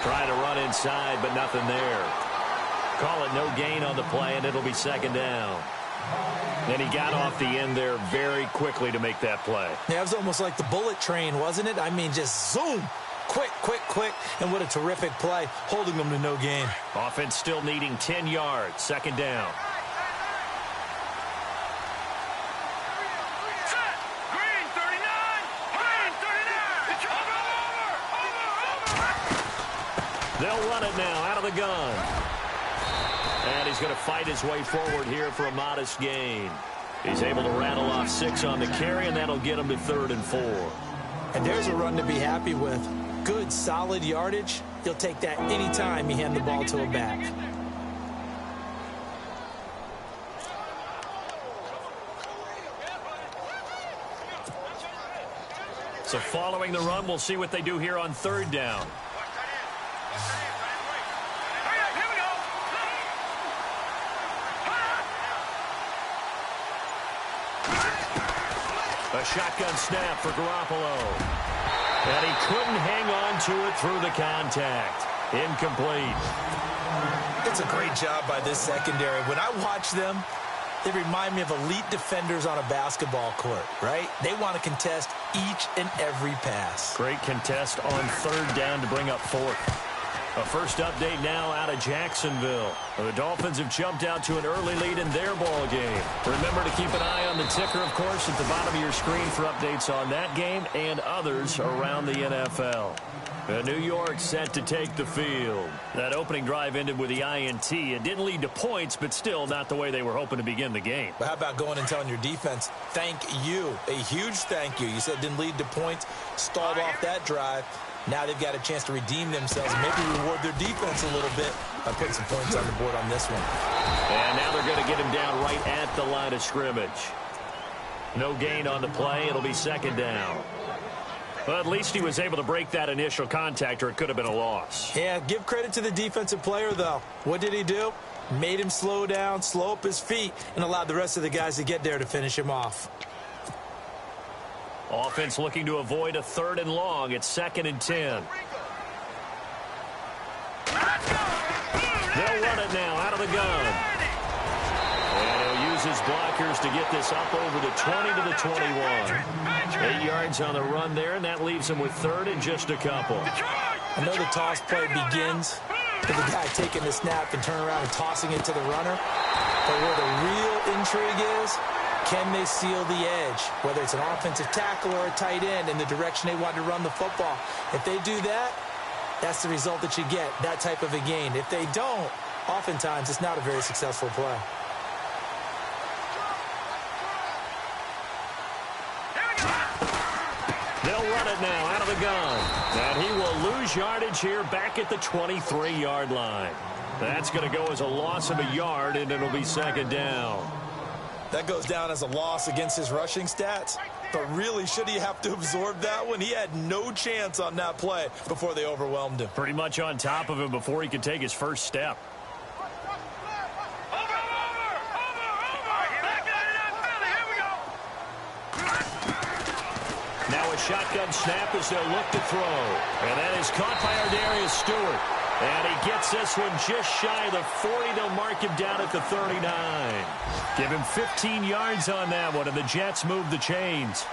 Trying to run inside, but nothing there. Call it no gain on the play, and it'll be second down. And he got off the end there very quickly to make that play. Yeah, it was almost like the bullet train, wasn't it? I mean, just zoom. Quick, quick, quick. And what a terrific play, holding them to no gain. Offense still needing 10 yards. Second down. They'll run it now out of the gun. And he's going to fight his way forward here for a modest gain. He's able to rattle off 6 on the carry, and that'll get him to 3rd and 4. And there's a run to be happy with. Good, solid yardage. He'll take that any time you hand the ball to a back. So following the run, we'll see what they do here on 3rd down. A shotgun snap for Garoppolo. And he couldn't hang on to it through the contact. Incomplete. It's a great job by this secondary. When I watch them, they remind me of elite defenders on a basketball court, right? They want to contest each and every pass. Great contest on 3rd down to bring up 4th. A first update now out of Jacksonville. The Dolphins have jumped out to an early lead in their ball game. Remember to keep an eye on the ticker, of course, at the bottom of your screen for updates on that game and others around the NFL. New York set to take the field. That opening drive ended with the INT. It didn't lead to points, but still not the way they were hoping to begin the game. But how about going and telling your defense, thank you, a huge thank you. You said it didn't lead to points, stalled off that drive. Now they've got a chance to redeem themselves and maybe reward their defense a little bit by putting some points on the board on this one. And now they're going to get him down right at the line of scrimmage. No gain on the play. It'll be second down. But at least he was able to break that initial contact, or it could have been a loss. Yeah, give credit to the defensive player, though. What did he do? Made him slow down, slow up his feet, and allowed the rest of the guys to get there to finish him off. Offense looking to avoid a 3rd and long. It's 2nd and 10. They'll run it now out of the gun. And he'll use his blockers to get this up over the 20 to the 21. 8 yards on the run there, and that leaves him with 3rd and just a couple. I know the toss play begins with the guy taking the snap and turning around and tossing it to the runner. But where the real intrigue is, can they seal the edge, whether it's an offensive tackle or a tight end, in the direction they want to run the football? If they do that, that's the result that you get, that type of a gain. If they don't, oftentimes it's not a very successful play. They'll run it now out of the gun. And he will lose yardage here back at the 23-yard line. That's going to go as a loss of a yard, and it'll be second down. That goes down as a loss against his rushing stats. But really, should he have to absorb that one? He had no chance on that play before they overwhelmed him. Pretty much on top of him before he could take his first step. Now a shotgun snap as they'll look to throw. And that is caught by Ardarius Stewart. And he gets this one just shy of the 40. They'll mark him down at the 39. Give him 15 yards on that one, and the Jets move the chains.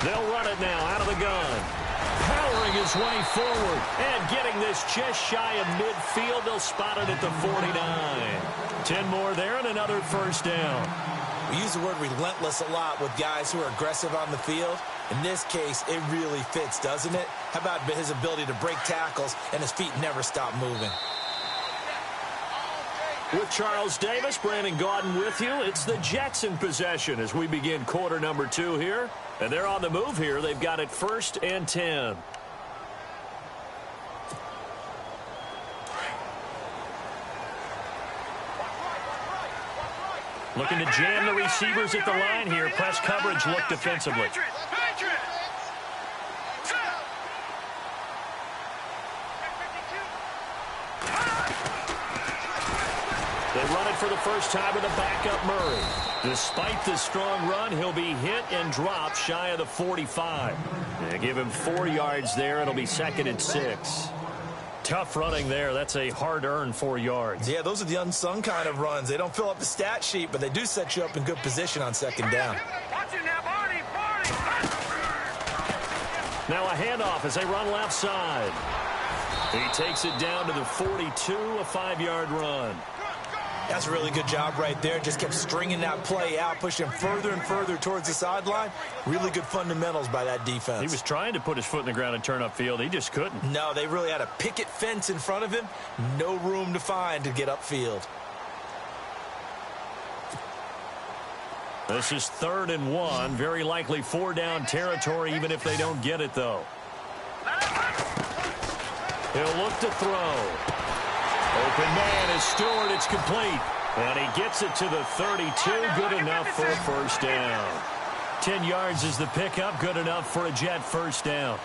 They'll run it now out of the gun. Powering his way forward and getting this just shy of midfield. They'll spot it at the 49. 10 more there and another first down. We use the word relentless a lot with guys who are aggressive on the field. In this case, it really fits, doesn't it? How about his ability to break tackles and his feet never stop moving? With Charles Davis, Brandon Gaudin with you. It's the Jets in possession as we begin quarter number 2 here. And they're on the move here. They've got it 1st and 10. Looking to jam the receivers at the line here. Press coverage look defensively. They run it for the first time with a backup Murray. Despite the strong run, he'll be hit and dropped shy of the 45. They give him 4 yards there. It'll be 2nd and 6. Tough running there. That's a hard-earned 4 yards. Yeah, those are the unsung kind of runs. They don't fill up the stat sheet, but they do set you up in good position on 2nd down. Now a handoff as they run left side. He takes it down to the 42, a 5-yard run. That's a really good job right there. Just kept stringing that play out, pushing further and further towards the sideline. Really good fundamentals by that defense. He was trying to put his foot in the ground and turn upfield. He just couldn't. No, they really had a picket fence in front of him. No room to find to get upfield. This is 3rd and 1. Very likely 4-down territory, even if they don't get it, though. He'll look to throw. Open man is Stewart. It's complete. And he gets it to the 32. Good enough for a first down. 10 yards is the pickup. Good enough for a Jet first down.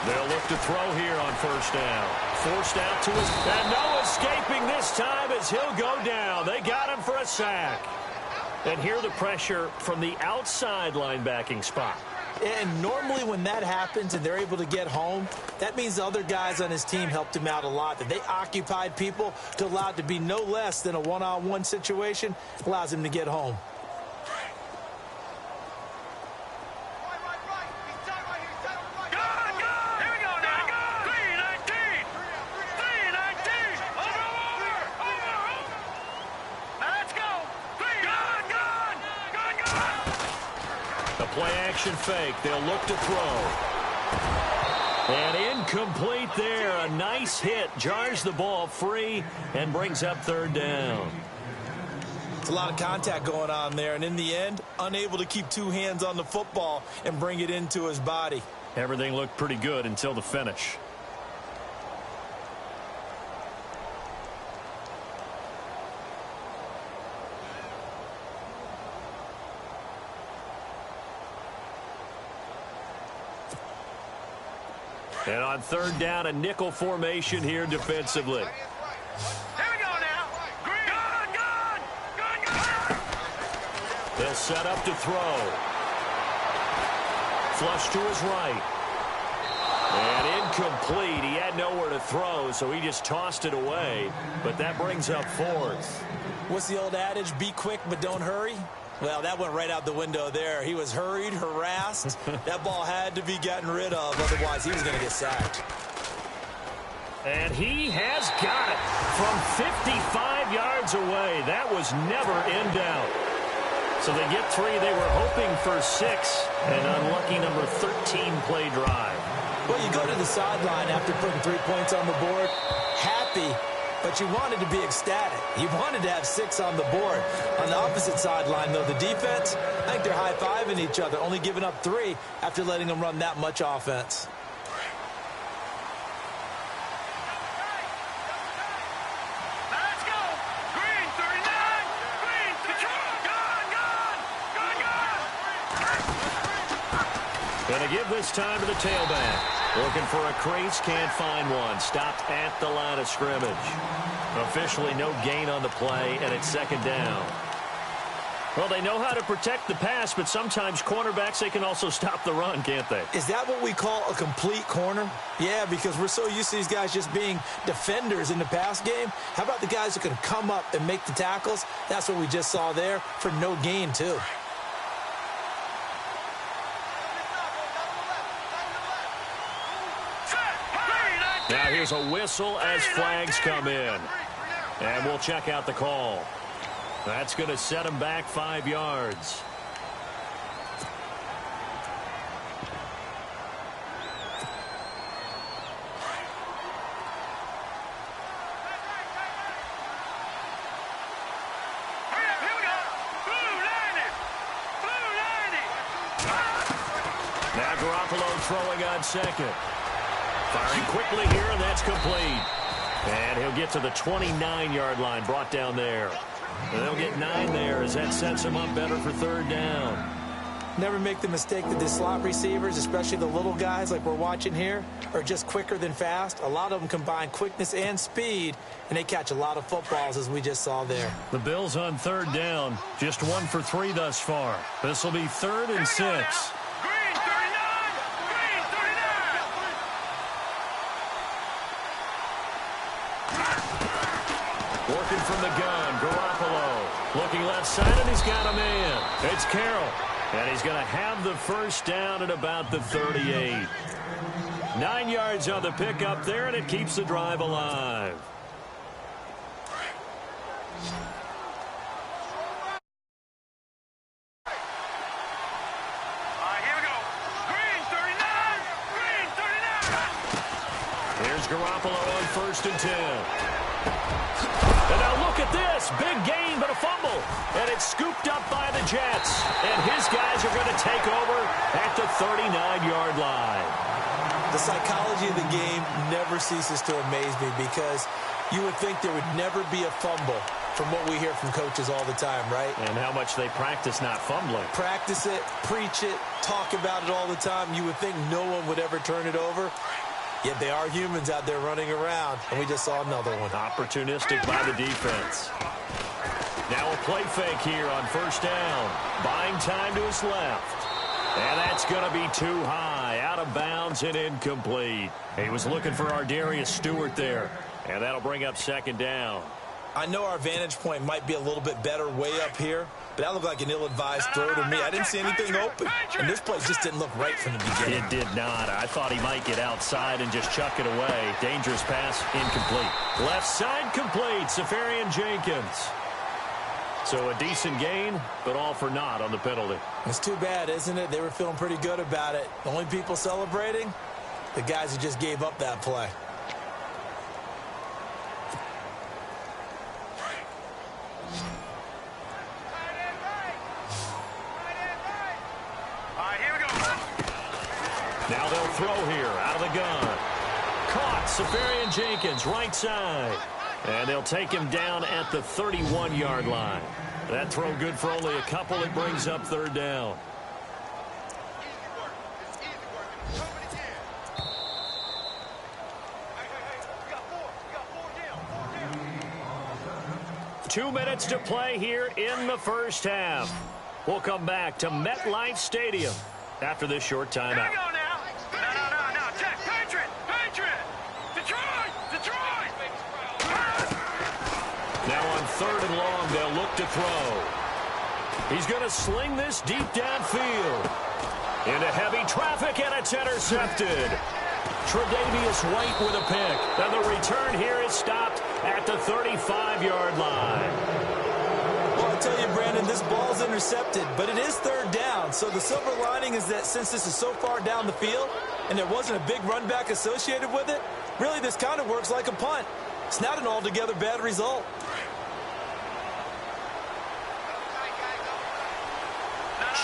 They'll look to throw here on first down. Forced out to his... And no escaping this time as he'll go down. They got him for a sack. And here the pressure from the outside linebacking spot. And normally when that happens and they're able to get home, that means the other guys on his team helped him out a lot. That they occupied people to allow it to be no less than a one-on-one situation allows him to get home. Play-action fake. They'll look to throw. And incomplete there. A nice hit. Jars the ball free and brings up 3rd down. It's a lot of contact going on there. And in the end, unable to keep 2 hands on the football and bring it into his body. Everything looked pretty good until the finish. And on 3rd down, a nickel formation here defensively. Here we go now. Gun. They'll set up to throw. Flush to his right. And incomplete. He had nowhere to throw, so he just tossed it away. But that brings up 4th. What's the old adage? Be quick, but don't hurry. Well, that went right out the window there. He was hurried, harassed. That ball had to be gotten rid of. Otherwise, he was going to get sacked. And he has got it from 55 yards away. That was never in doubt. So they get 3. They were hoping for 6. An unlucky number 13 play drive. Well, you go to the sideline after putting 3 points on the board, happy, but you wanted to be ecstatic. You wanted to have 6 on the board. On the opposite sideline, though, the defense, I think they're high-fiving each other, only giving up 3 after letting them run that much offense. Let's go. Green, 39. Green, gun. Gonna give this time to the tailback. Looking for a crease, can't find one. Stopped at the line of scrimmage. Officially no gain on the play, and it's 2nd down. Well, they know how to protect the pass, but sometimes cornerbacks, they can also stop the run, can't they? Is that what we call a complete corner? Yeah, because we're so used to these guys just being defenders in the pass game. How about the guys who can come up and make the tackles? That's what we just saw there for no gain, too. Now here's a whistle as flags come in. And we'll check out the call. That's going to set him back 5 yards. Now Garoppolo throwing on 2nd. Firing quickly here, and that's complete. And he'll get to the 29-yard line, brought down there. And they'll get 9 there as that sets him up better for 3rd down. Never make the mistake that the slot receivers, especially the little guys like we're watching here, are just quicker than fast. A lot of them combine quickness and speed, and they catch a lot of footballs, as we just saw there. The Bills on third down, just 1 for 3 thus far. This will be 3rd and 6. Green 39! Green 39! Working from the gun, Garoppolo. Looking left side, and he's got a man. It's Carroll. And he's going to have the first down at about the 38. 9 yards on the pickup there, and it keeps the drive alive. Here we go. Green 39! Green 39! Here's Garoppolo on 1st and 10. And now look at this. Big gain, but a fumble. And it's scooped up by the Jets. And his guys are going to take over at the 39-yard line. The psychology of the game never ceases to amaze me because you would think there would never be a fumble from what we hear from coaches all the time, right? And how much they practice not fumbling. Practice it, preach it, talk about it all the time. You would think no one would ever turn it over. Yet they are humans out there running around, and we just saw another one. Opportunistic by the defense. Now a play fake here on 1st down. Buying time to his left. And that's going to be too high. Out of bounds and incomplete. He was looking for Ardarius Stewart there. And that'll bring up 2nd down. I know our vantage point might be a little bit better way up here, but that looked like an ill-advised throw to me. I didn't see anything open, and this play just didn't look right from the beginning. It did not. I thought he might get outside and just chuck it away. Dangerous pass, incomplete. Left side complete, Safarian Jenkins. So a decent gain, but all for naught on the penalty. It's too bad, isn't it? They were feeling pretty good about it. The only people celebrating, the guys who just gave up that play. Now they'll throw here out of the gun. Caught, Safarian Jenkins, right side. And they'll take him down at the 31-yard line. That throw good for only a couple. It brings up 3rd down. Two minutes to play here in the first half. We'll come back to MetLife Stadium after this short timeout. Here we go now. No. Check. Patriot. Detroit. Now on 3rd and long, they'll look to throw. He's going to sling this deep downfield. Into heavy traffic, and it's intercepted. Tre'Davious White with a pick. And the return here is stopped at the 35-yard line. Well, I tell you, Brandon, this ball's intercepted, but it is 3rd down. So the silver lining is that since this is so far down the field and there wasn't a big run back associated with it, really this kind of works like a punt. It's not an altogether bad result.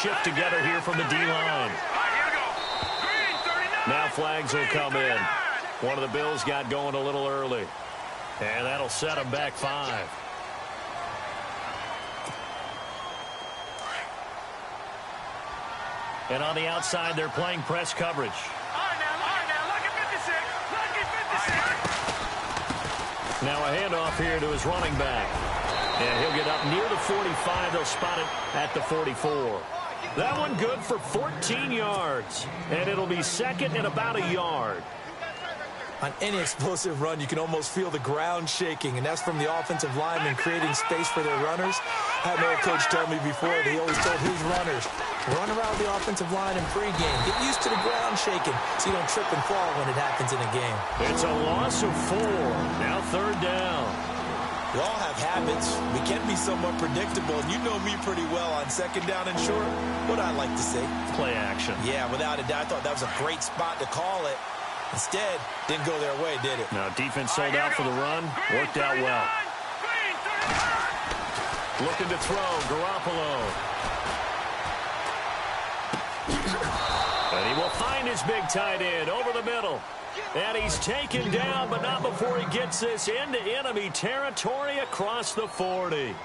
Shift together here from the D-line. Now flags will come in. One of the Bills got going a little early. And that'll set them back 5. And on the outside, they're playing press coverage. All right, now, lucky 56. Now a handoff here to his running back. And he'll get up near the 45. They'll spot it at the 44. That one good for 14 yards. And it'll be 2nd and about a yard. On any explosive run, you can almost feel the ground shaking, and that's from the offensive linemen creating space for their runners. I had an old coach tell me before that he always told his runners, run around the offensive line in pregame. Get used to the ground shaking so you don't trip and fall when it happens in a game. It's a loss of 4. Now 3rd down. We all have habits. We can be somewhat predictable, and you know me pretty well on 2nd down and short. What I like to see. Play action. Yeah, without a doubt. I thought that was a great spot to call it. Instead, didn't go their way, did it? Now, defense sold out for the run. Worked out well. Looking to throw, Garoppolo. And he will find his big tight end over the middle. And he's taken down, but not before he gets this into enemy territory across the 40.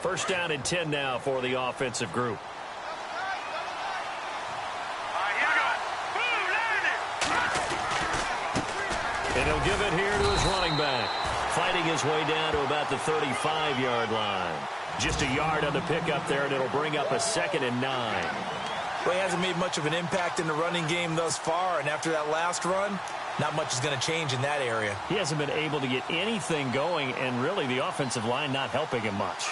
First down and 10 now for the offensive group. And he'll give it here to his running back. Fighting his way down to about the 35-yard line. Just a yard on the pickup there, and it'll bring up a 2nd and 9. Well, he hasn't made much of an impact in the running game thus far, and after that last run, not much is going to change in that area. He hasn't been able to get anything going, and really the offensive line not helping him much.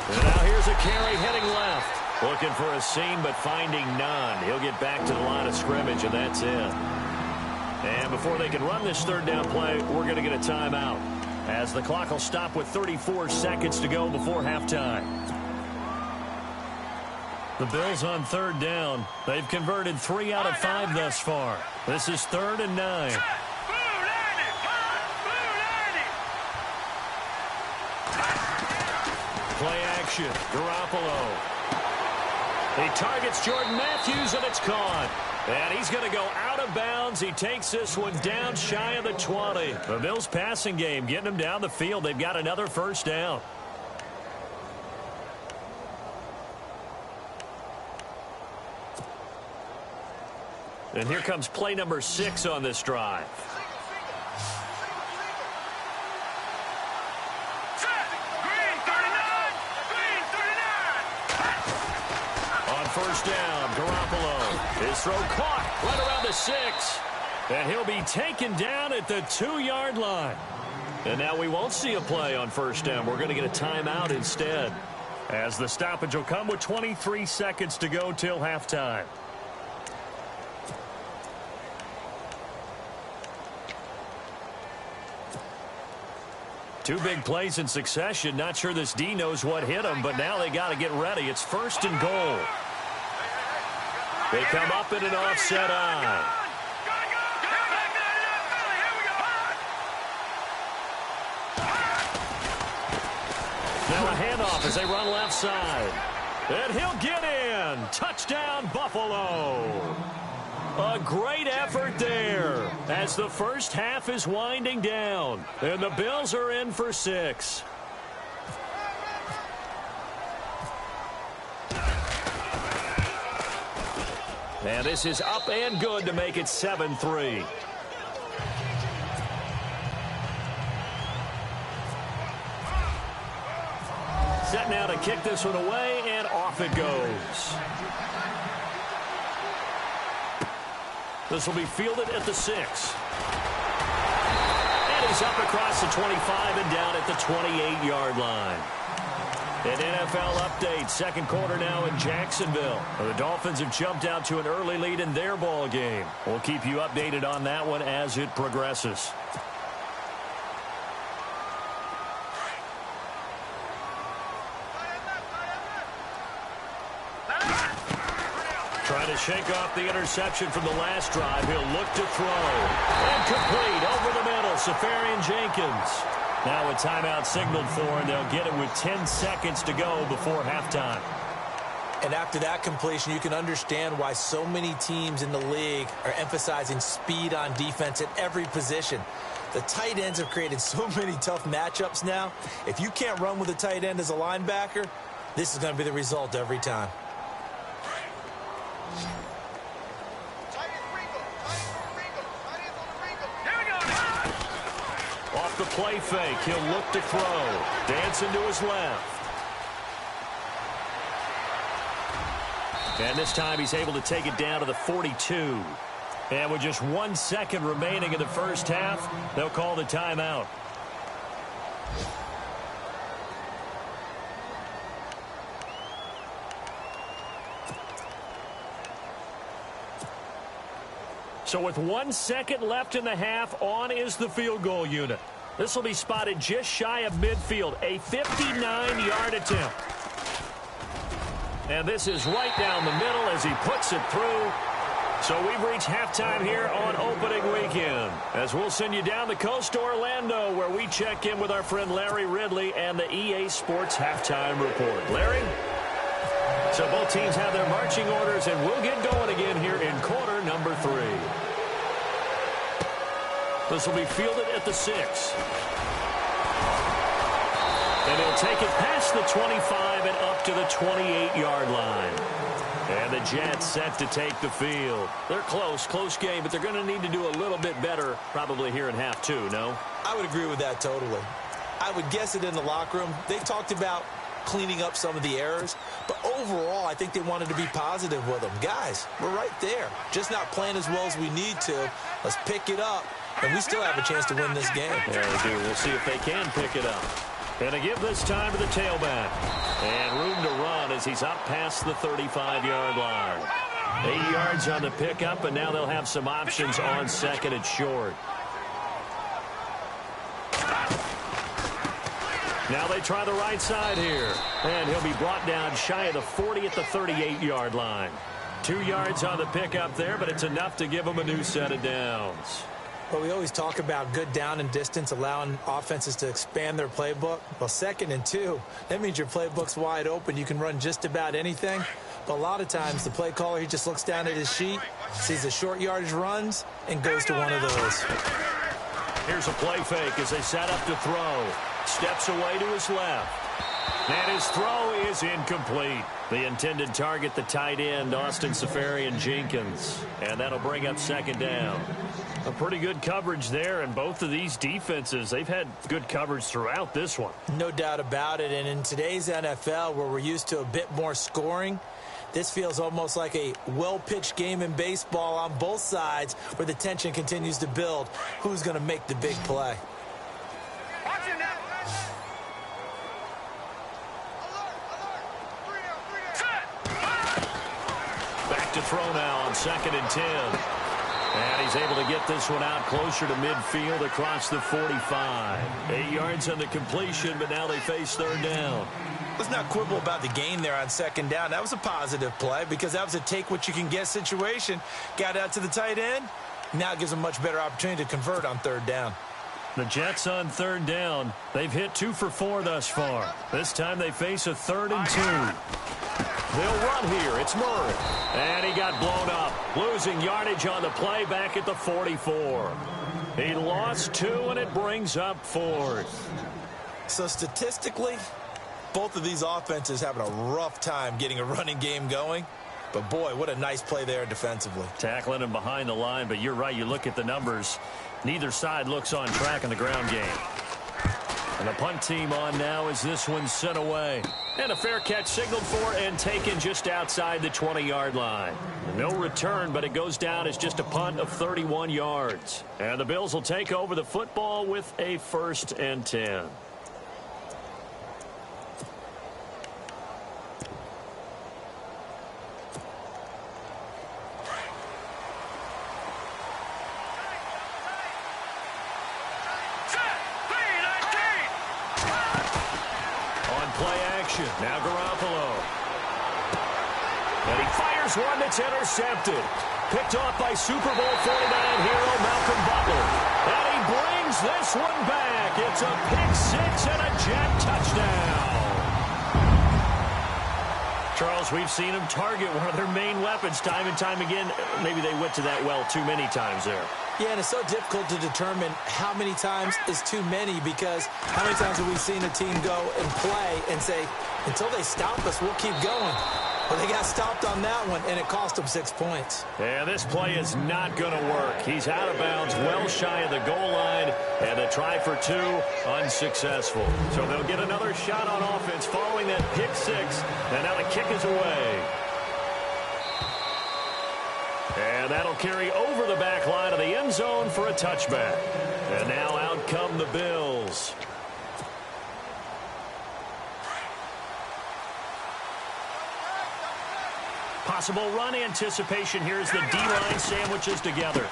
And now here's a carry heading left. Looking for a seam, but finding none. He'll get back to the line of scrimmage, and that's it. And before they can run this third down play, we're going to get a timeout, as the clock will stop with 34 seconds to go before halftime. The Bills on third down. They've converted 3 out of 5 thus far. This is 3rd and 9. Play action. Garoppolo. He targets Jordan Matthews, and it's caught. And he's going to go out of bounds. He takes this one down shy of the 20. The Bills passing game getting them down the field. They've got another first down. And here comes play number 6 on this drive. First down, Garoppolo. His throw caught right around the 6. And he'll be taken down at the 2-yard line. And now we won't see a play on first down. We're going to get a timeout instead, as the stoppage will come with 23 seconds to go till halftime. Two big plays in succession. Not sure this D knows what hit him, but now they got to get ready. It's 1st and goal. They come up in an offset eye. Now a handoff as they run left side. And he'll get in. Touchdown, Buffalo. A great effort there as the first half is winding down. And the Bills are in for 6. And this is up and good to make it 7-3. Set now to kick this one away, and off it goes. This will be fielded at the 6. And he's up across the 25 and down at the 28-yard line. An NFL update, second quarter now in Jacksonville. The Dolphins have jumped out to an early lead in their ball game. We'll keep you updated on that one as it progresses. Trying to shake off the interception from the last drive. He'll look to throw. And complete over the middle. Safarian Jenkins. Now a timeout signaled for, and they'll get it with 10 seconds to go before halftime. And after that completion, you can understand why so many teams in the league are emphasizing speed on defense at every position. The tight ends have created so many tough matchups now. If you can't run with a tight end as a linebacker, this is going to be the result every time. Off the play fake, he'll look to throw. Dancing to his left. And this time he's able to take it down to the 42. And with just 1 second remaining in the first half, they'll call the timeout. So with 1 second left in the half, on is the field goal unit. This will be spotted just shy of midfield, a 59-yard attempt. And this is right down the middle as he puts it through. So we've reached halftime here on opening weekend, as we'll send you down the coast to Orlando, where we check in with our friend Larry Ridley and the EA Sports Halftime Report. Larry? So both teams have their marching orders, and we'll get going again here in quarter number 3. This will be fielded at the 6. And he'll take it past the 25 and up to the 28-yard line. And the Jets set to take the field. They're close game, but they're going to need to do a little bit better probably here in half 2, no? I would agree with that totally. I would guess it in the locker room. They've talked about cleaning up some of the errors, but overall, I think they wanted to be positive with them. Guys, we're right there. Just not playing as well as we need to. Let's pick it up, and we still have a chance to win this game. Yeah, we do. We'll see if they can pick it up. And to give this time to the tailback. And room to run as he's up past the 35-yard line. 8 yards on the pickup, and now they'll have some options on second and short. Now they try the right side here. And he'll be brought down shy of the 40 at the 38-yard line. 2 yards on the pickup there, but it's enough to give them a new set of downs. But we always talk about good down and distance, allowing offenses to expand their playbook. Well, 2nd and 2, that means your playbook's wide open. You can run just about anything. But a lot of times, the play caller, he just looks down at his sheet, sees the short yardage runs, and goes to one of those. Here's a play fake as they set up to throw. Steps away to his left. And his throw is incomplete. The intended target, the tight end, Austin Safarian-Jenkins. And that'll bring up 2nd down. A pretty good coverage there, and both of these defenses, they've had good coverage throughout this one. No doubt about it, and in today's NFL, where we're used to a bit more scoring, this feels almost like a well-pitched game in baseball on both sides where the tension continues to build. Who's going to make the big play? Back to throw now on 2nd and 10. And he's able to get this one out closer to midfield across the 45. 8 yards on the completion, but now they face 3rd down. Let's not quibble about the gain there on 2nd down. That was a positive play because that was a take-what-you-can-get situation. Got out to the tight end. Now it gives them a much better opportunity to convert on 3rd down. The Jets on 3rd down. They've hit 2 for 4 thus far. This time they face a 3rd and 2. They'll run here. It's Murray. And he got blown up. Losing yardage on the play back at the 44. He lost 2, and it brings up 4th. So statistically, both of these offenses having a rough time getting a running game going. But, boy, what a nice play there defensively. Tackling him behind the line, but you're right. You look at the numbers. Neither side looks on track in the ground game. And the punt team on now as this one's sent away. And a fair catch signaled for and taken just outside the 20-yard line. No return, but it goes down as just a punt of 31 yards. And the Bills will take over the football with a 1st and 10. Now Garoppolo. And he fires one that's intercepted. Picked off by Super Bowl 49 hero Malcolm Butler. And he brings this one back. It's a pick-6 and a Jet touchdown. Charles, we've seen him target one of their main weapons time and time again. Maybe they went to that well too many times there. Yeah, and it's so difficult to determine how many times is too many because how many times have we seen a team go and play and say, until they stop us, we'll keep going. Well, they got stopped on that one, and it cost them 6 points. Yeah, this play is not going to work. He's out of bounds, well shy of the goal line, and the try for 2, unsuccessful. So they'll get another shot on offense following that pick-6, and now the kick is away. And that'll carry over the back line of the end zone for a touchback. And now out come the Bills. Possible run anticipation here as the D-line sandwiches together.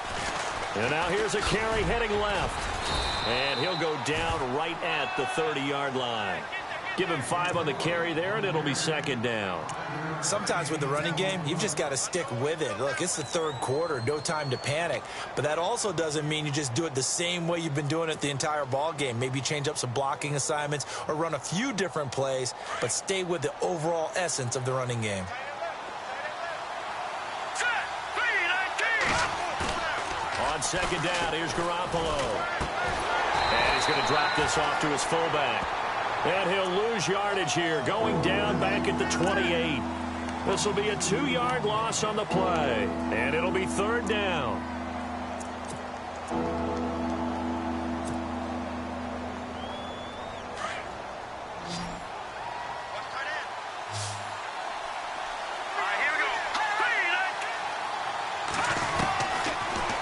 And now here's a carry heading left. And he'll go down right at the 30-yard line. Give him 5 on the carry there, and it'll be second down. Sometimes with the running game, you've just got to stick with it. Look, it's the third quarter, no time to panic. But that also doesn't mean you just do it the same way you've been doing it the entire ball game. Maybe change up some blocking assignments or run a few different plays, but stay with the overall essence of the running game. On second down, here's Garoppolo. And he's going to drop this off to his fullback. And he'll lose yardage here, going down back at the 28. This will be a 2-yard loss on the play, and it'll be third down.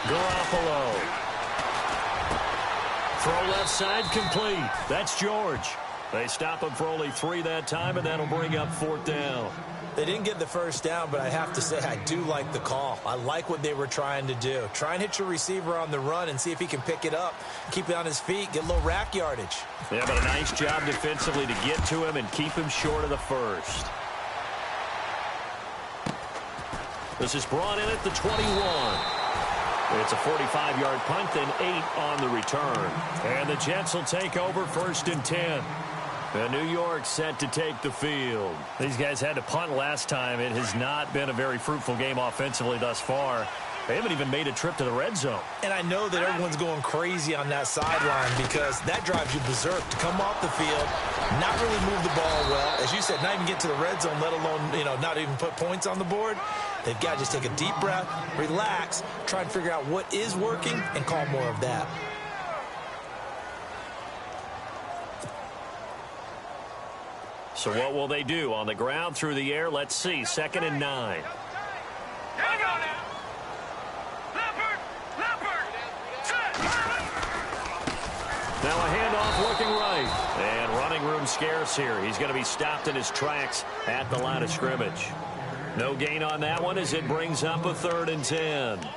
Garoppolo. Throw left side complete. That's George. They stop him for only 3 that time, and that'll bring up fourth down. They didn't get the first down, but I have to say I do like the call. I like what they were trying to do. Try and hit your receiver on the run and see if he can pick it up, keep it on his feet, get a little rack yardage. Yeah, but a nice job defensively to get to him and keep him short of the first. This is brought in at the 21. It's a 45-yard punt, then 8 on the return. And the Jets will take over first and 10. And New York set to take the field. These guys had to punt last time. It has not been a very fruitful game offensively thus far. They haven't even made a trip to the red zone. And I know that everyone's going crazy on that sideline because that drives you berserk to come off the field, not really move the ball well. As you said, not even get to the red zone, let alone, not even put points on the board. They've got to just take a deep breath, relax, try and figure out what is working, and call more of that. So what will they do? On the ground, through the air, let's see. 2nd and 9. Here we go now. Leopard. Set. Now a handoff looking right. And running room scarce here. He's going to be stopped in his tracks at the line of scrimmage. No gain on that one as it brings up a 3rd and 10.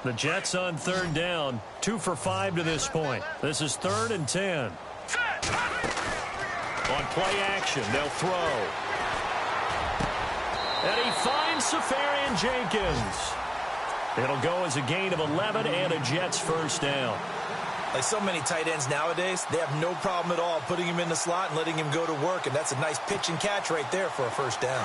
The Jets on 3rd down, 2 for 5 to this point. This is 3rd and 10. On play action, they'll throw. And he finds Safarian Jenkins. It'll go as a gain of 11 and a Jets first down. Like so many tight ends nowadays, they have no problem at all putting him in the slot and letting him go to work, and that's a nice pitch and catch right there for a first down.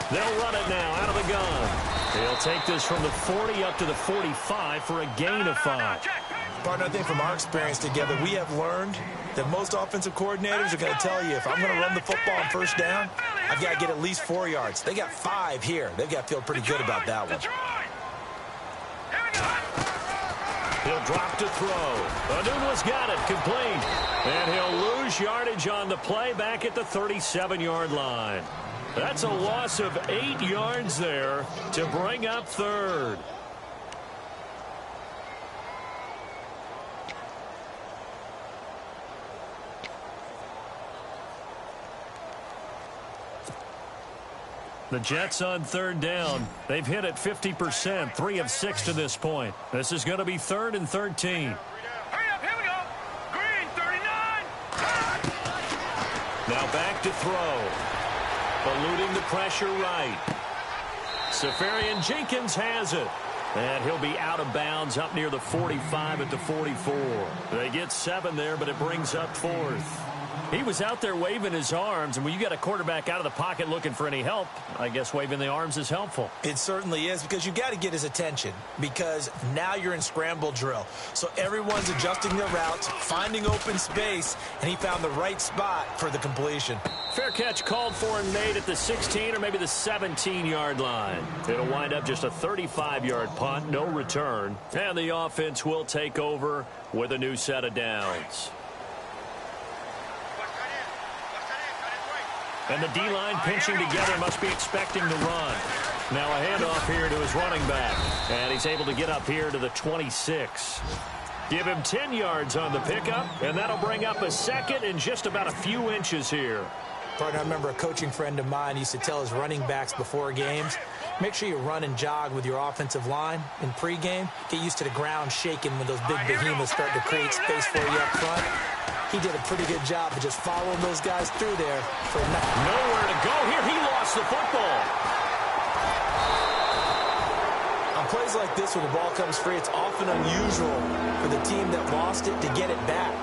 They'll run it now out of the gun. They'll take this from the 40 up to the 45 for a gain of 5. Partner, I think from our experience together, we have learned that most offensive coordinators are going to tell you, if I'm going to run the football on first down, I've got to get at least 4 yards. They got 5 here. They've got to feel pretty good about that one. He'll drop to throw. Anunua's got it, complete. And he'll lose yardage on the play back at the 37-yard line. That's a loss of 8 yards there to bring up 3rd. The Jets on 3rd down. They've hit it 50%, 3 of 6 to this point. This is going to be 3rd and 13. Hurry up, here we go. Green, 39. Now back to throw. Eluding the pressure right. Safarian Jenkins has it. And he'll be out of bounds up near the 45 at the 44. They get 7 there, but it brings up 4th. He was out there waving his arms, and when you got a quarterback out of the pocket looking for any help, I guess waving the arms is helpful. It certainly is, because you got to get his attention, because now you're in scramble drill. So everyone's adjusting their routes, finding open space, and he found the right spot for the completion. Fair catch called for and made at the 16 or maybe the 17-yard line. It'll wind up just a 35-yard punt, no return. And the offense will take over with a new set of downs. And the D-line pinching together, must be expecting the run. Now a handoff here to his running back. And he's able to get up here to the 26. Give him 10 yards on the pickup, and that'll bring up a second in just about a few inches here. Partner, I remember a coaching friend of mine used to tell his running backs before games, make sure you run and jog with your offensive line in pregame. Get used to the ground shaking when those big behemoths start to create space for you up front. He did a pretty good job of just following those guys through there for nowhere to go here. He lost the football. On plays like this, when the ball comes free, it's often unusual for the team that lost it to get it back.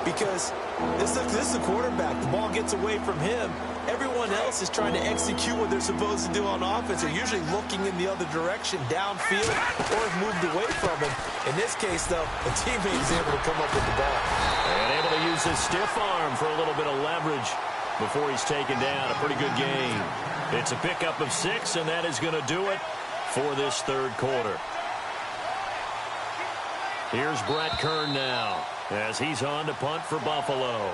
Because this is the quarterback. The ball gets away from him. Everyone else is trying to execute what they're supposed to do on offense. They're usually looking in the other direction, downfield, or have moved away from him. In this case, though, the teammate is able to come up with the ball. And able to use his stiff arm for a little bit of leverage before he's taken down. A pretty good game. It's a pickup of 6, and that is going to do it for this third quarter. Here's Brett Kern now as he's on to punt for Buffalo.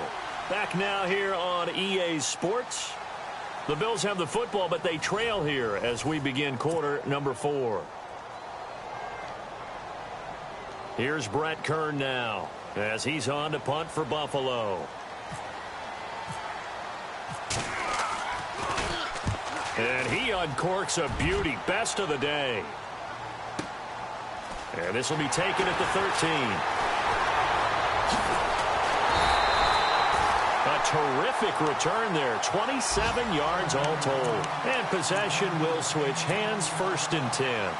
Back now here on EA Sports. The Bills have the football, but they trail here as we begin quarter number 4. Here's Brett Kern now as he's on to punt for Buffalo. And he uncorks a beauty. Best of the day. And this will be taken at the 13. A terrific return there. 27 yards all told. And possession will switch hands, 1st and 10.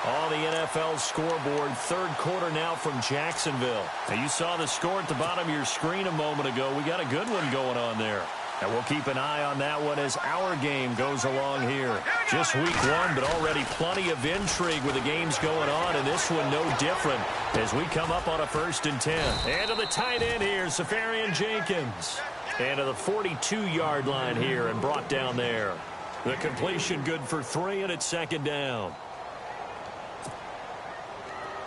On the NFL scoreboard, third quarter now from Jacksonville. Now you saw the score at the bottom of your screen a moment ago. We got a good one going on there. And we'll keep an eye on that one as our game goes along here. Just week 1, but already plenty of intrigue with the games going on, and this one no different as we come up on a 1st and 10. And to the tight end here, Safarian Jenkins. And to the 42-yard line here and brought down there. The completion good for 3, and it's 2nd down.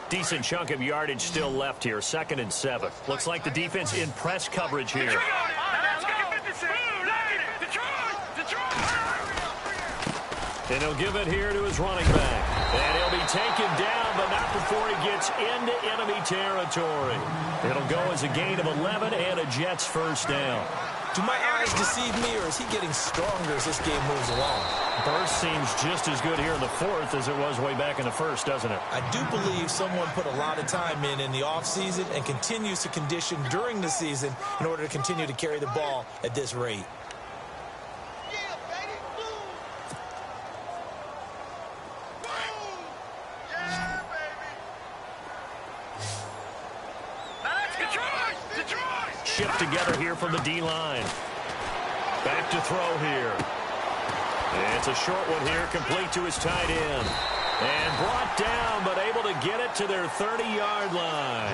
Decent chunk of yardage still left here, 2nd and 7. Looks like the defense in press coverage here. And he'll give it here to his running back. And he'll be taken down, but not before he gets into enemy territory. It'll go as a gain of 11 and a Jets 1st down. Do my eyes deceive me, or is he getting stronger as this game moves along? Burst seems just as good here in the 4th as it was way back in the 1st, doesn't it? I do believe someone put a lot of time in the offseason and continues to condition during the season in order to continue to carry the ball at this rate. Shift together here from the D-line. Back to throw here. It's a short one here, complete to his tight end. And brought down, but able to get it to their 30-yard line.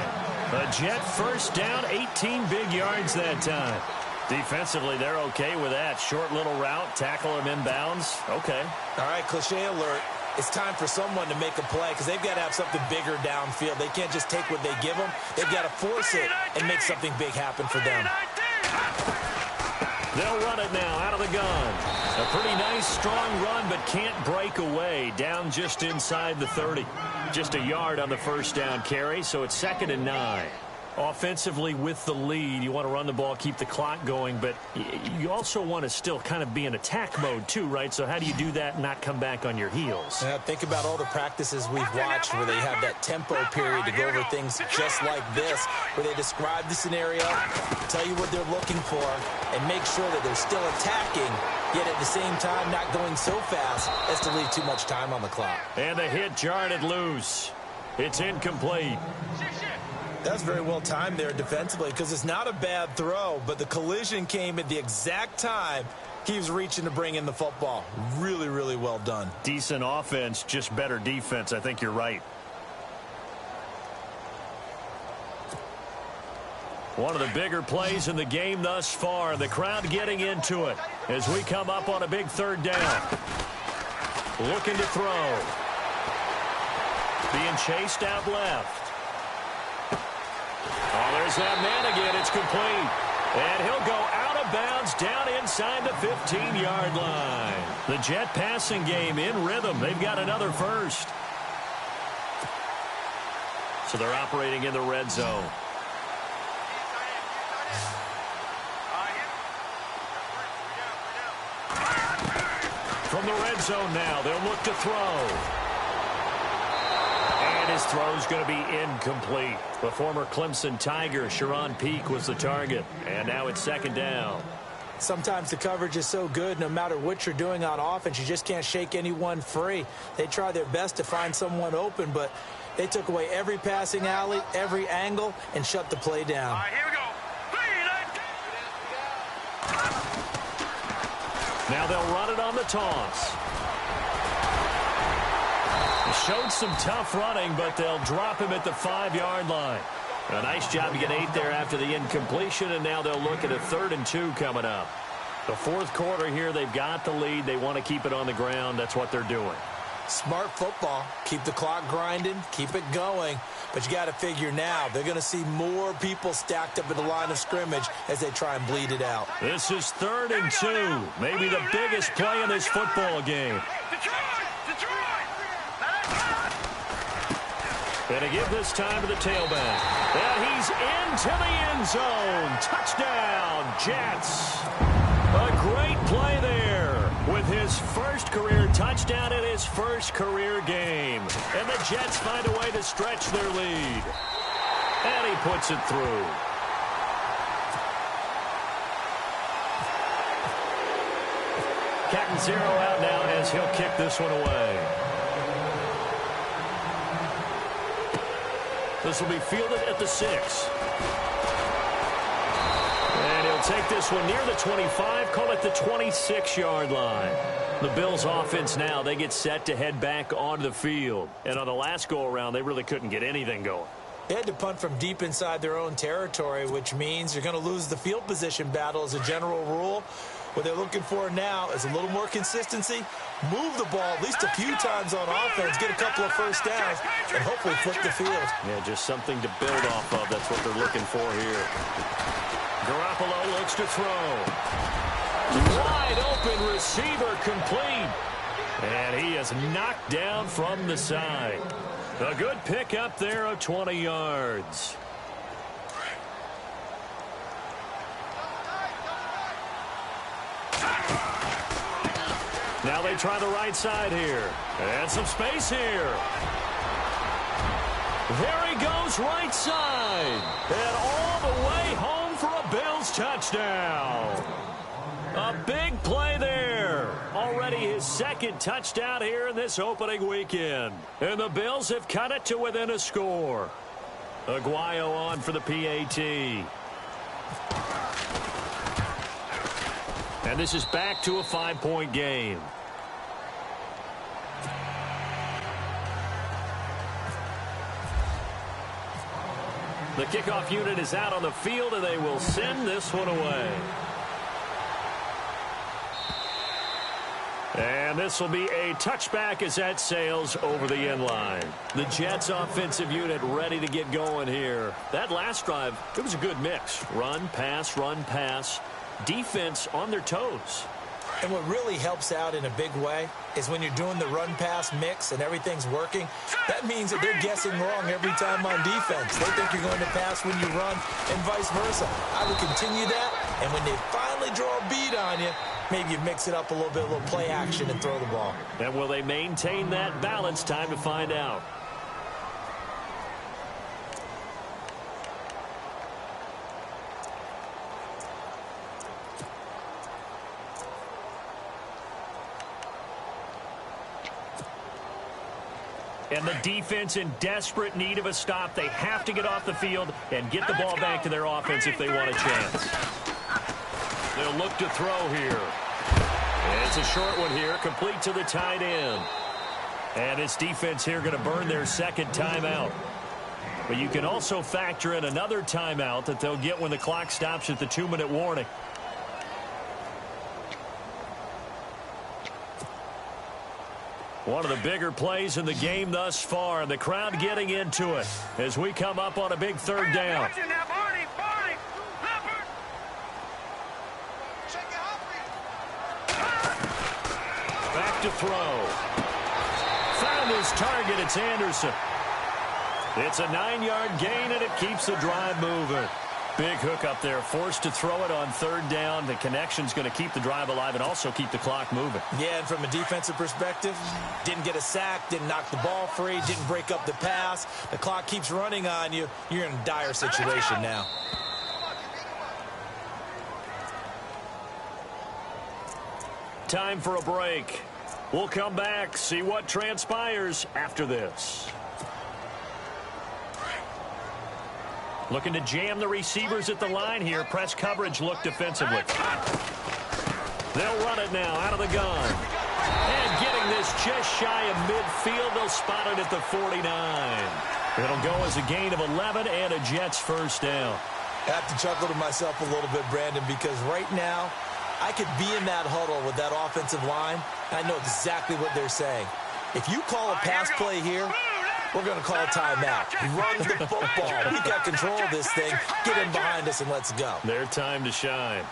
A Jet 1st down, 18 big yards that time. Defensively, they're okay with that. Short little route, tackle him inbounds. Okay. All right, cliche alert. It's time for someone to make a play because they've got to have something bigger downfield. They can't just take what they give them. They've got to force it and make something big happen for them. They'll run it now out of the gun. A pretty nice, strong run, but can't break away. Down just inside the 30. Just a yard on the 1st down carry, so it's 2nd and 9. Offensively with the lead, you want to run the ball, keep the clock going, but you also want to still kind of be in attack mode too, right? So how do you do that and not come back on your heels? Yeah, think about all the practices we've watched where they have that tempo period to go over things just like this, where they describe the scenario, tell you what they're looking for, and make sure that they're still attacking, yet at the same time not going so fast as to leave too much time on the clock. And the hit jarred loose. It's incomplete. That's very well timed there defensively because it's not a bad throw, but the collision came at the exact time he was reaching to bring in the football. Really, really well done. Decent offense, just better defense. I think you're right. One of the bigger plays in the game thus far. The crowd getting into it as we come up on a big 3rd down. Looking to throw. Being chased out left. Oh, there's that man again. It's complete. And he'll go out of of bounds down inside the 15-yard line. The Jet passing game in rhythm. They've got another first. So they're operating in the red zone. From the red zone now, they'll look to throw. And his throw's going to be incomplete. The former Clemson Tiger, Sharon Peak, was the target. And now it's second down. Sometimes the coverage is so good, no matter what you're doing on offense, you just can't shake anyone free. They try their best to find someone open, but they took away every passing alley, every angle, and shut the play down. All right, here we go. Now they'll run it on the toss. They showed some tough running, but they'll drop him at the 5-yard line. A nice job to get 8 there after the incompletion, and now they'll look at a 3rd and 2 coming up. The fourth quarter here, they've got the lead. They want to keep it on the ground. That's what they're doing. Smart football. Keep the clock grinding, keep it going. But you got to figure now, they're going to see more people stacked up at the line of scrimmage as they try and bleed it out. This is 3rd and 2. Maybe the biggest play in this football game. Going to give this time to the tailback. And he's into the end zone. Touchdown, Jets. A great play there with his first career touchdown in his first career game. And the Jets find a way to stretch their lead. And he puts it through. Captain Zero out now as he'll kick this one away. This will be fielded at the 6. And he'll take this one near the 25, call it the 26-yard line. The Bills' offense now, they get set to head back onto the field. And on the last go-around, they really couldn't get anything going. They had to punt from deep inside their own territory, which means you're going to lose the field position battle as a general rule. What they're looking for now is a little more consistency, move the ball at least a few times on offense, get a couple of first downs, and hopefully flip the field. Yeah, just something to build off of. That's what they're looking for here. Garoppolo looks to throw. Wide open receiver complete. And he is knocked down from the side. A good pick up there of 20 yards. Now they try the right side here. And some space here. There he goes, right side. And all the way home for a Bills touchdown. A big play there. Already his second touchdown here in this opening weekend. And the Bills have cut it to within a score. Aguayo on for the PAT. And this is back to a 5-point game. The kickoff unit is out on the field, and they will send this one away. And this will be a touchback as that sails over the end line. The Jets offensive unit ready to get going here. That last drive, it was a good mix. Run, pass, defense on their toes. And what really helps out in a big way is when you're doing the run-pass mix and everything's working, that means that they're guessing wrong every time on defense. They think you're going to pass when you run and vice versa. I would continue that, and when they finally draw a beat on you, maybe you mix it up a little bit, a little play action and throw the ball. And will they maintain that balance? Time to find out. And the defense in desperate need of a stop. They have to get off the field and get the ball back to their offense if they want a chance. They'll look to throw here. And it's a short one here, complete to the tight end. And its defense here going to burn their second timeout. But you can also factor in another timeout that they'll get when the clock stops at the 2-minute warning. One of the bigger plays in the game thus far, and the crowd getting into it as we come up on a big third down. Back to throw. Found his target. It's Anderson. It's a 9-yard gain, and it keeps the drive moving. Big hook up there. Forced to throw it on third down. The connection's going to keep the drive alive and also keep the clock moving. Yeah, and from a defensive perspective, didn't get a sack, didn't knock the ball free, didn't break up the pass. The clock keeps running on you. You're in a dire situation now. Time for a break. We'll come back, see what transpires after this. Looking to jam the receivers at the line here. Press coverage look defensively. They'll run it now out of the gun. And getting this just shy of midfield. They'll spot it at the 49. It'll go as a gain of 11 and a Jets first down. I have to chuckle to myself a little bit, Brandon, because right now I could be in that huddle with that offensive line. And I know exactly what they're saying. If you call a pass play here, we're going to call a timeout. Run the football. We've got control of this thing. Get in behind us and let's go. Their time to shine.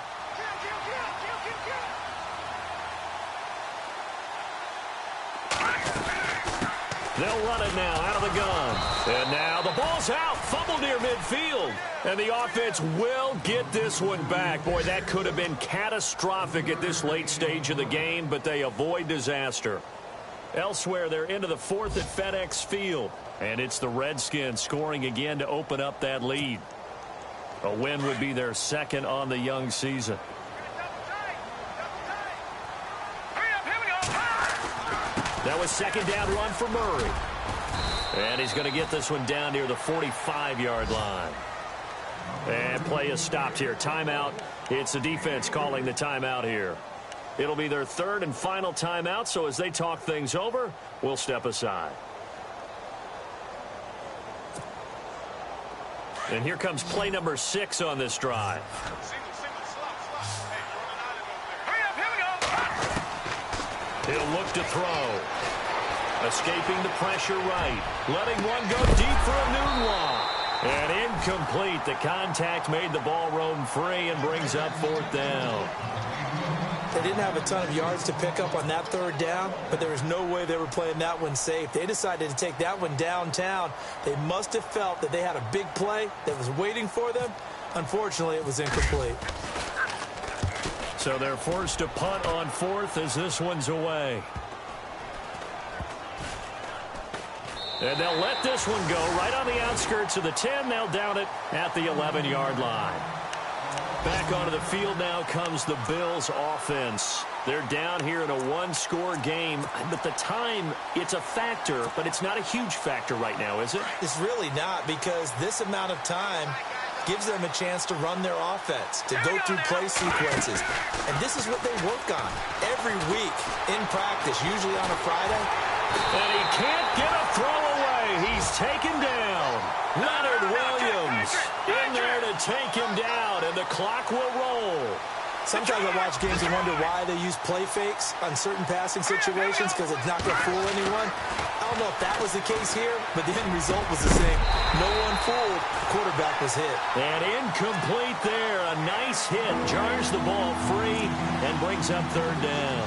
They'll run it now out of the gun. And now the ball's out. Fumble near midfield. And the offense will get this one back. Boy, that could have been catastrophic at this late stage of the game, but they avoid disaster. Elsewhere, they're into the fourth at FedEx Field. And it's the Redskins scoring again to open up that lead. A win would be their second on the young season. That was second down run for Murray. And he's going to get this one down near the 45-yard line. And play is stopped here. Timeout. It's the defense calling the timeout here. It'll be their third and final timeout, so as they talk things over, we'll step aside. And here comes play number 6 on this drive. He'll look to throw. Escaping the pressure right. Letting one go deep for a Nunwa. And incomplete. The contact made the ball roam free and brings up fourth down. They didn't have a ton of yards to pick up on that third down, but there was no way they were playing that one safe. They decided to take that one downtown. They must have felt that they had a big play that was waiting for them. Unfortunately, it was incomplete. So they're forced to punt on fourth as this one's away. And they'll let this one go right on the outskirts of the 10. They'll down it at the 11-yard line. Back onto the field now comes the Bills offense. They're down here in a one-score game. But the time, it's a factor, but it's not a huge factor right now, is it? It's really not, because this amount of time gives them a chance to run their offense, to go through play sequences. And this is what they work on every week in practice, usually on a Friday. And he can't get a throw away. He's taken down. Leonard Williams in there to take him down, and the clock will roll. Sometimes I watch games and wonder why they use play fakes on certain passing situations, because it's not going to fool anyone. I don't know if that was the case here, but the end result was the same. No one fooled. The quarterback was hit. And incomplete there. A nice hit. Jars the ball free and brings up third down.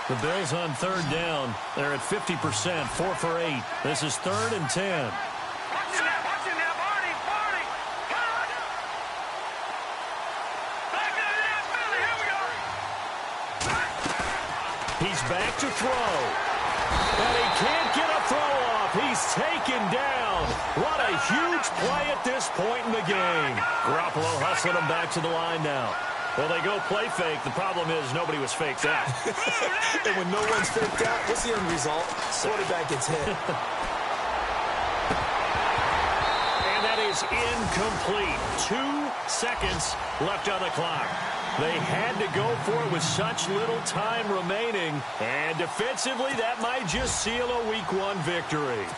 The Bills on third down. They're at 50%, 4 for 8. This is 3rd and 10. He's back to throw. And he can't get a throw off. He's taken down. What a huge play at this point in the game. Garoppolo hustling him back to the line now. Well, they go play fake. The problem is nobody was faked out. And when no one's faked out, what's the end result? Quarterback gets hit. And that is incomplete. 2 seconds left on the clock. They had to go for it with such little time remaining. And defensively, that might just seal a Week 1 victory.